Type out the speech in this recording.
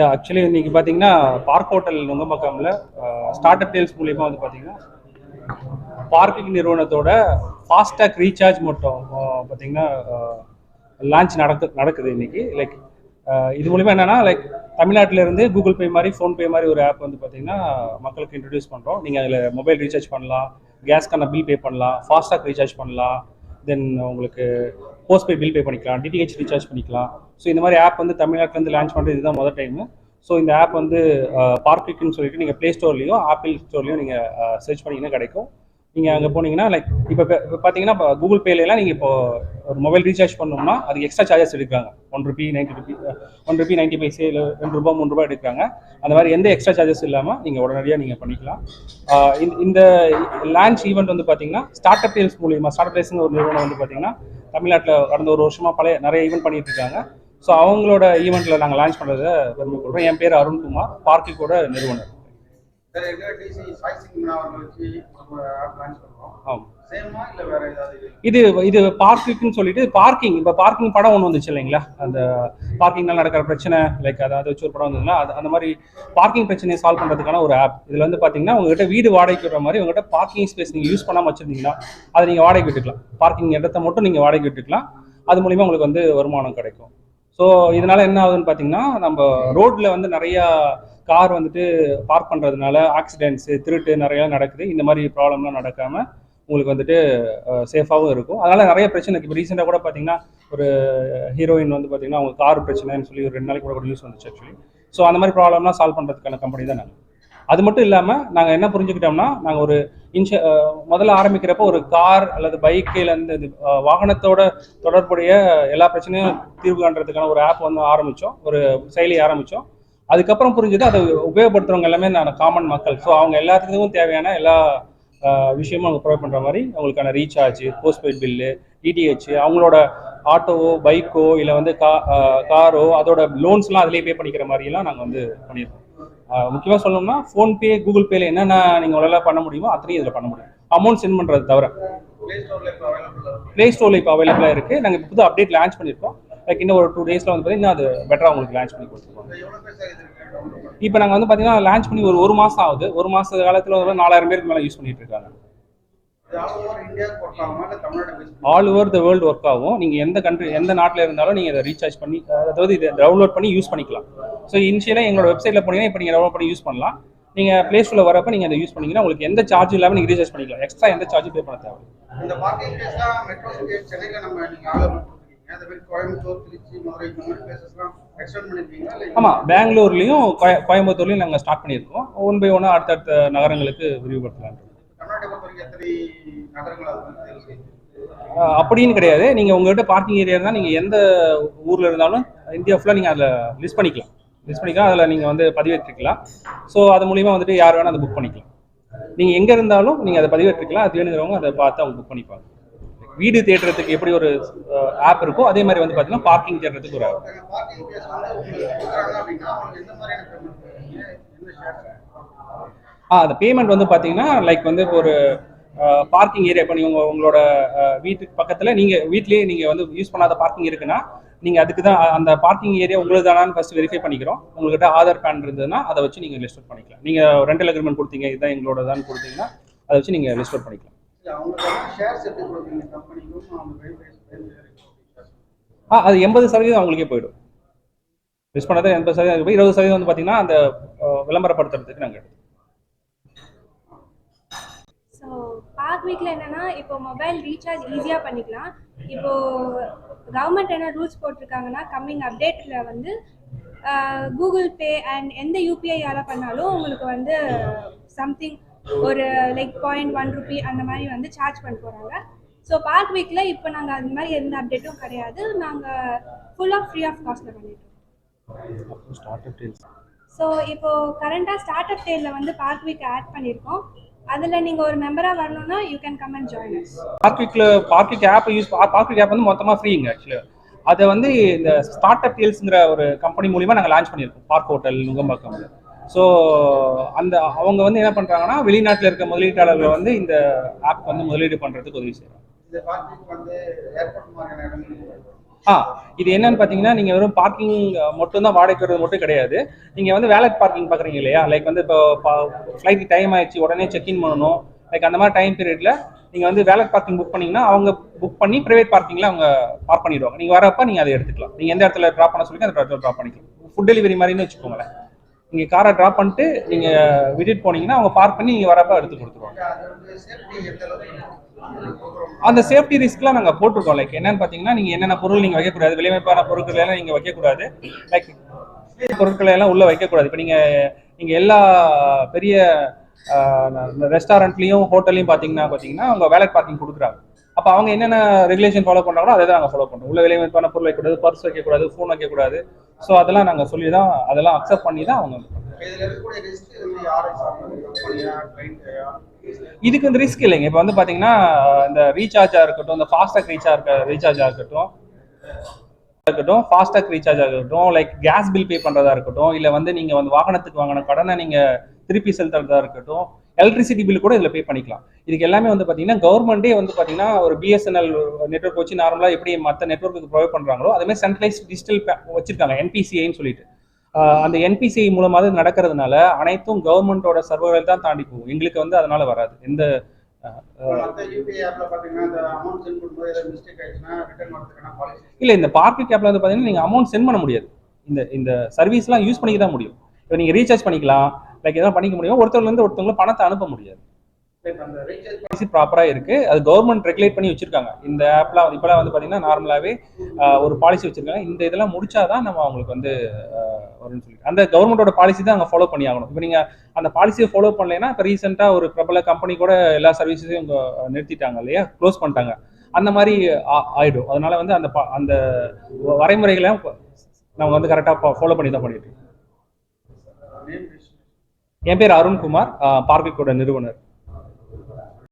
Actually இன்னைக்கு பார்த்தீங்கன்னா park hotel நுங்கம்பாக்கம்ல ஸ்டார்ட் அப் டேல்ஸ் மூலியமாக வந்து பார்த்தீங்கன்னா பார்க்கிங் நிறுவனத்தோட ஃபாஸ்டாக் ரீசார்ஜ் மட்டும் பார்த்தீங்கன்னா லான்ச் நடக்குது இன்னைக்கு. லைக் இது மூலிமா என்னன்னா, லைக் தமிழ்நாட்டில இருந்து கூகுள் பே மாதிரி ஃபோன்பே மாதிரி ஒரு ஆப் வந்து பார்த்தீங்கன்னா மக்களுக்கு இன்ட்ரடியூஸ் பண்ணுறோம். நீங்கள் அதில் மொபைல் ரீசார்ஜ் பண்ணலாம், கேஸ்க்கான பில் பே பண்ணலாம், ஃபாஸ்டாக் ரீசார்ஜ் பண்ணலாம், தென் உங்களுக்கு போஸ்ட்பே பில் பே பண்ணிக்கலாம், டிடிஹெச் ரீசார்ஜ் பண்ணிக்கலாம். ஸோ இந்த மாதிரி ஆப் வந்து தமிழ்நாட்டிலேருந்து லான்ச் பண்ணுறது இதுதான் முதல் டைமு. ஸோ இந்த ஆப் வந்து பார்க்கிங்னு சொல்லிட்டு நீங்கள் ப்ளே ஸ்டோர்லையும் ஆப்பிள் ஸ்டோர்லையும் நீங்கள் சர்ச் பண்ணிங்கன்னா கிடைக்கும். நீங்கள் அங்கே போனீங்கன்னா லைக் இப்போ பார்த்தீங்கன்னா இப்போ கூகுள் பேலாம் நீங்கள் இப்போ ஒரு மொபைல் ரீசார்ஜ் பண்ணோம்னா அதுக்கு எக்ஸ்ட்ரா சார்ஜஸ் எடுக்கிறாங்க. ₹1 90 இல்லை ₹2 ₹3 எடுக்கிறாங்க. அந்த மாதிரி எந்த எக்ஸ்ட்ரா சார்ஜஸ் இல்லாமல் நீங்கள் உடனடியாக நீங்கள் பண்ணிக்கலாம். இந்த லான்ச் ஈவெண்ட் வந்து பார்த்தீங்கன்னா ஸ்டார்ட் அப் டேல்ஸ் மூலியமாக, ஸ்டார்ட் அப் டேல்ஸ்னு ஒரு நிறுவனம் வந்து பார்த்தீங்கன்னா தமிழ்நாட்டில் கடந்த ஒரு வருஷமாக நிறைய ஈவெண்ட் பண்ணிட்டு இருக்காங்க. ஸோ அவங்களோட ஈவெண்ட்டில் நாங்கள் லான்ச் பண்ணுறதை பெருமை கொள்கிறோம். என் பேர் அருண்குமார், பார்க்கிங்கோட நிறுவனர். இது பார்க்கிங்னு சொல்லிட்டு பார்க்கிங், இப்போ பார்க்கிங் படம் ஒன்று வந்துச்சு இல்லைங்களா, அந்த பார்க்கிங்னால நடக்கிற பிரச்சனை, லைக் அதை வச்சு ஒரு படம் வந்ததுன்னா அந்த மாதிரி பார்க்கிங் பிரச்சனையை சால்வ் பண்ணுறதுக்கான ஒரு ஆப். இதில் வந்து பார்த்தீங்கன்னா உங்ககிட்ட வீடு வாடகைக்கு விடுற மாதிரி உங்கள்கிட்ட பார்க்கிங் ஸ்பேஸ் நீங்கள் யூஸ் பண்ணாமல் வச்சுருந்தீங்கன்னா அதை நீங்கள் வாடகை விட்டுக்கலாம். பார்க்கிங் இடத்த மட்டும் நீங்கள் வாடகை விட்டுக்கலாம். அது மூலிமா உங்களுக்கு வந்து வருமானம் கிடைக்கும். ஸோ இதனால என்ன ஆகுதுன்னு பார்த்தீங்கன்னா, நம்ம ரோட்டில் வந்து நிறையா கார் வந்துட்டு பார்க் பண்ணுறதுனால ஆக்சிடென்ட்ஸு, திருட்டு நிறையா நடக்குது. இந்த மாதிரி ப்ராப்ளம்லாம் நடக்காமல் உங்களுக்கு வந்துட்டு சேஃபாகவும் இருக்கும். அதனால் நிறைய பிரச்சனை இருக்குது. இப்போ ரீசெண்டாக கூட பார்த்தீங்கன்னா ஒரு ஹீரோயின் வந்து பார்த்தீங்கன்னா அவங்க கார் பிரச்சனைன்னு சொல்லி ஒரு 2 நாளைக்கு கூட நியூஸ் வந்துச்சு ஆக்சுவலி. ஸோ அந்த மாதிரி ப்ராப்ளம்லாம் சால்வ் பண்ணுறதுக்கான கம்பெனி தான் நாங்கள். அது மட்டும் இல்லாமல் நாங்கள் என்ன புரிஞ்சுக்கிட்டோம்னா, நாங்கள் ஒரு முதல்ல ஆரம்பிக்கிறப்போ ஒரு கார் அல்லது பைக்கிலேருந்து வாகனத்தோட தொடர்புடைய எல்லா பிரச்சனையும் தீர்வு காண்றதுக்கான ஒரு ஆப் வந்து ஆரம்பித்தோம், ஒரு செயலி ஆரம்பித்தோம். அதுக்கப்புறம் புரிஞ்சது அதை உபயோகப்படுத்துறவங்க எல்லாமே நான் காமன் மக்கள். ஸோ அவங்க எல்லாத்துக்கும் தேவையான எல்லா விஷயமும் அவங்க ப்ரொவைட் பண்ணுற மாதிரி அவங்களுக்கான ரீசார்ஜ், போஸ்ட்பெய்ட் பில்லு, டிடிஹெச், அவங்களோட ஆட்டோவோ பைக்கோ இல்லை வந்து காரோ அதோட லோன்ஸ்லாம் அதிலே பே பண்ணிக்கிற மாதிரிலாம் நாங்கள் வந்து பண்ணியிருக்கோம். முக்கியமாக சொல்லணும்னா ஃபோன்பே, கூகுள் பேல என்னென்ன நீங்கள் உடனே பண்ண முடியுமோ அத்தனையும் இதில் பண்ண முடியும், அமௌண்ட் சென்ட் பண்ணுறது தவிர. ப்ளே ஸ்டோரில் இப்போ அவைலபிளாக இருக்குது. நாங்கள் இப்போ புது அப்டேட் லான்ச் பண்ணியிருக்கோம். லைக் இன்னும் ஒரு 2 டேஸில் வந்து பார்த்தீங்கன்னா அது பெட்டராக உங்களுக்கு லான்ச் பண்ணி கொடுத்துருக்கோம். இப்போ நாங்கள் வந்து பார்த்தீங்கன்னா லான்ச் பண்ணி ஒரு மாதம் ஆகுது. ஒரு மாத காலத்தில் வந்து 4000 பேருக்கு மேலே யூஸ் பண்ணிட்டு இருக்காங்க. All over the world work ஆகும். நீங்கள் எந்த நாட்டில் இருந்தாலும் நீங்கள் இதை ரீசார்ஜ் பண்ணி, அதாவது இதை டவுன்லோட் பண்ணி யூஸ் பண்ணிக்கலாம். ஸோ இனிஷியலாக எங்களோட வெப்சைட்டில் போனீங்கன்னா இப்போ நீங்கள் டவுன்லோட் பண்ணி யூஸ் பண்ணலாம். நீங்கள் ப்ளே ஸ்டோரில் வரப்போ நீங்கள் அதை யூஸ் பண்ணிங்கன்னா உங்களுக்கு எந்த சார்ஜ் இல்லாமல் நீங்கள் ரீசார்ஜ் பண்ணிக்கலாம். எக்ஸ்ட்ரா எந்த சார்ஜும் பே பண்ண தேவை. இந்த பார்க்கிங் பிளேஸ்லாம் மெட்ரோ சிட்டி சென்னையில் நம்ம நீங்கள் ஆலோசனை கொடுத்துருக்கீங்க. அதே மாதிரி கோயம்புத்தூர், திருச்சி, மதுரை இந்த மாதிரி பிளேசஸ்லாம் எக்ஸ்டெண்ட் பண்ணியிருக்கீங்களா? ஆமாம், பெங்களூர்லேயும் கோயம்புத்தூர்லையும் நாங்கள் ஸ்டார்ட் பண்ணியிருக்கோம். 1 by 1 அடுத்தடுத்த நகரங்களுக்கு விரிவுபடுத்தலாம். அப்படின்னு கிடையாது. நீங்கள் உங்கள்கிட்ட பார்க்கிங் ஏரியா இருந்தால் நீங்கள் எந்த ஊரில் இருந்தாலும் இந்தியா ஃபுல்லாக நீங்கள் அதில் லிஸ்ட் பண்ணிக்கலாம். அதில் நீங்கள் வந்து பதிவேற்றிக்கலாம். ஸோ அது மூலிமா வந்துட்டு யார் வேணால் அதை புக் பண்ணிக்கலாம். நீங்கள் எங்கே இருந்தாலும் நீங்கள் அதை பதிவேற்றிக்கலாம். அது வேணுங்கிறவங்க அதை பார்த்து அவங்க புக் பண்ணிப்பாங்க. வீடு தேடுறதுக்கு எப்படி ஒரு ஆப் இருக்கோ அதே மாதிரி வந்து பார்த்தீங்கன்னா பார்க்கிங் தேடுறதுக்கு ஒரு ஆப். அந்த பேமெண்ட் வந்து பார்த்தீங்கன்னா லைக் வந்து ஒரு பார்க்கிங் ஏரியா இப்போ நீங்கள் உங்களோட வீட்டுக்கு பக்கத்தில் நீங்கள் வீட்லேயே நீங்கள் வந்து யூஸ் பண்ணாத பார்க்கிங் இருக்குன்னா நீங்கள் அதுக்கு தான் அந்த பார்க்கிங் ஏரியா உங்களுக்கு தானான்னு ஃபஸ்ட்டு வெரிஃபை பண்ணிக்கிறோம். உங்கள்கிட்ட ஆதார் பேன் இருந்ததுன்னா அதை வச்சு நீங்கள் லிஸ்ட் அவுட் பண்ணிக்கலாம். நீங்கள் ரெண்டல் அக்ரிமெண்ட் கொடுத்தீங்க, இதுதான் எங்களோட தான் கொடுத்தீங்கன்னா அதை வச்சு நீங்கள் லிஸ்ட் அவுட் பண்ணிக்கலாம். அது 80% அவங்களுக்கே போயிடும். லிஸ்ட் பண்ணது 80% போய் 20% வந்து பார்த்தீங்கன்னா அந்த விளம்பரப்படுத்துறதுக்கு நாங்கள் எடுத்து. ஸோ பார்க் வீக்கில் என்னென்னா, இப்போ மொபைல் ரீசார்ஜ் ஈஸியாக பண்ணிக்கலாம். இப்போது கவர்மெண்ட் என்ன ரூல்ஸ் போட்டிருக்காங்கன்னா, கம்மிங் அப்டேட்டில் வந்து கூகுள் பே அண்ட் எந்த யூபிஐயால் பண்ணாலும் உங்களுக்கு வந்து சம்திங் ஒரு லைக் ₹0.1 அந்த மாதிரி வந்து சார்ஜ் பண்ண போகிறாங்க. ஸோ பார்க் வீக்கில் இப்போ நாங்கள் அந்த மாதிரி எந்த அப்டேட்டும் கிடையாது. நாங்கள் ஃபுல்லாக ஃப்ரீ ஆஃப் காஸ்ட்டில் பண்ணிட்டோம். ஸோ இப்போது கரண்ட்டாக ஸ்டார்ட் அப் டேலில் வந்து பார்க் வீக் ஆட் பண்ணியிருக்கோம். அதில் நீங்கள் ஒரு மெம்பராக வரணும்னா you can come and join us. Parking app வந்து மொத்தமாக ஃப்ரீங்க ஆக்சுவலி. அதை வந்து இந்த ஸ்டார்ட் அப் டேல்ஸ்ங்கிற ஒரு கம்பெனி மூலிமா நாங்கள் லான்ச் பண்ணியிருக்கோம் பார்க் ஹோட்டல் நுங்கம்பாக்கம்ல. ஸோ அவங்க வந்து என்ன பண்ணுறாங்கன்னா, வெளிநாட்டில் இருக்க முதலீட்டாளர்கள் வந்து இந்த ஆப் வந்து முதலீடு பண்ணுறதுக்கு உதவி செய்கிறாங்க. இது என்னன்னு பார்த்தீங்கன்னா நீங்கள் வெறும் பார்க்கிங் மட்டும் தான் வாடகைக்கு வர்றது மட்டும் கிடையாது. நீங்கள் வந்து வேலட் பார்க்கிங் பார்க்குறீங்க இல்லையா, லைக் வந்து இப்போ ஃப்ளைட் டைம் ஆயிடுச்சு உடனே செக்இன் பண்ணணும், லைக் அந்த மாதிரி டைம் பீரியட்ல நீங்கள் வந்து வேலட் பார்க்கிங் புக் பண்ணீங்கன்னா அவங்க புக் பண்ணி ப்ரைவேட் பார்க்கிங்கில் அவங்க பார்க் பண்ணிடுவாங்க. நீங்கள் வரப்போ நீங்கள் அதை எடுத்துக்கலாம். நீங்கள் எந்த இடத்துல ட்ராப் பண்ண சொல்லி அந்த இடத்துல ட்ராப் பண்ணிக்கலாம். ஃபுட் டெலிவரி மாதிரின்னு வச்சுக்கோங்களேன். நீங்கள் காரை ட்ராப் பண்ணிட்டு நீங்கள் விட்டுட்டு போனீங்கன்னா அவங்க பார்க் பண்ணி நீங்கள் வரப்போ எடுத்து கொடுத்துருவாங்க. அந்த சேஃப்டி ரிஸ்க்லாம் நாங்கள் போட்டிருக்கோம். லைக் என்னன்னு பார்த்தீங்கன்னா நீங்கள் என்னென்ன பொருள் நீங்கள் வைக்கக்கூடாது, விலைமதிப்பான பொருட்கள் எல்லாம் நீங்கள் வைக்கக்கூடாது, லைக் பொருட்களை எல்லாம் உள்ளே வைக்கக்கூடாது. இப்போ நீங்கள் எல்லா பெரிய ரெஸ்டாரண்ட்லையும் ஹோட்டல்லையும் பார்த்தீங்கன்னா அவங்க வேலட் பார்க்கிங் கொடுக்குறாங்க. அப்போ அவங்க என்னென்ன ரெகுலேஷன் ஃபாலோ பண்ணுறாங்களோ அதை தான் நாங்கள் ஃபாலோ பண்ணுறோம். உள்ள விலைமதிப்பான பொருள் வைக்கக்கூடாது, பர்ஸ் வைக்கக்கூடாது, ஃபோன் வைக்கக்கூடாது. ஸோ அதெல்லாம் நாங்கள் சொல்லி தான் அதெல்லாம் அக்செப்ட் பண்ணி தான் அவங்க இதுக்கு வந்து ரிஸ்க் இல்லைங்க. இப்போ வந்து பார்த்தீங்கன்னா இந்த ரீசார்ஜாக இருக்கட்டும், இந்த ஃபாஸ்டாக் ரீசார்ஜாக இருக்கட்டும், ஃபாஸ்டாக் ரீசார்ஜ் ஆகட்டும், லைக் கேஸ் பில் பே பண்ணுறதா இருக்கட்டும், இல்லை வந்து நீங்கள் வந்து வாகனத்துக்கு வாங்கின கடனை நீங்கள் திருப்பி செலுத்துறதா இருக்கட்டும், எலக்ட்ரிசிட்டி பில் கூட இதில் பே பண்ணிக்கலாம். இதுக்கு எல்லாமே வந்து பார்த்தீங்கன்னா கவர்மெண்ட்டே வந்து பார்த்தீங்கன்னா ஒரு பிஎஸ்என்எல் நெட்வொர்க் வச்சு நார்மலாக எப்படி மற்ற நெட்வொர்க்கு ப்ரொவைட் பண்ணுறாங்களோ அதேமாதிரி சென்ட்ரலைஸ் டிஜிட்டல் வச்சிருக்காங்க, என்பிசிஐன்னு சொல்லிட்டு. அந்த என்பிசிஐ மூலமாக நடக்கிறதுனால அனைத்தும் கவர்மெண்டோட சர்வர்கள் தான் தாண்டி போகும். எங்களுக்கு வந்து அதனால வராது எந்த இல்லை. இந்த பார்க்கிங் ஆப்ல வந்து பார்த்தீங்கன்னா நீங்கள் அமௌண்ட் சென்ட் பண்ண முடியாது. இந்த சர்வீஸ்லாம் யூஸ் பண்ணிக்க தான் முடியும். இப்போ நீங்கள் ரீசார்ஜ் பண்ணிக்கலாம், லைக் எதாவது பண்ணிக்க முடியும். ஒருத்தவங்கலேருந்து ஒருத்தவங்களுக்கு பணத்தை அனுப்ப முடியாது. ப்ராப்பராக இருக்கு. அது கவர்மெண்ட் ரெகுலேட் பண்ணி வச்சிருக்காங்க. இந்த ஆப்லாம் வந்து இப்போலாம் வந்து பார்த்தீங்கன்னா நார்மலாகவே ஒரு பாலிசி வச்சிருக்காங்க. இந்த இதெல்லாம் முடிச்சாதான் நம்ம அவங்களுக்கு வந்து வரும்னு சொல்லி அந்த கவர்மெண்டோட பாலிசி தான் அங்கே ஃபாலோ பண்ணி ஆகணும். இப்போ நீங்கள் அந்த பாலிசியை ஃபாலோ பண்ணலைன்னா, இப்போ ரீசெண்டாக ஒரு பிரபல கம்பெனி கூட எல்லா சர்வீஸையும் இங்கே நிறுத்திட்டாங்க இல்லையா, க்ளோஸ் பண்ணிட்டாங்க. அந்த மாதிரி ஆயிடும். அதனால வந்து அந்த வரைமுறைகளை நம்ம வந்து கரெக்டாக ஃபாலோ பண்ணி தான் பண்ணிட்டு இருக்கோம். என் பேர் அருண்குமார், பார்க்கிங்கோட நிறுவனர்.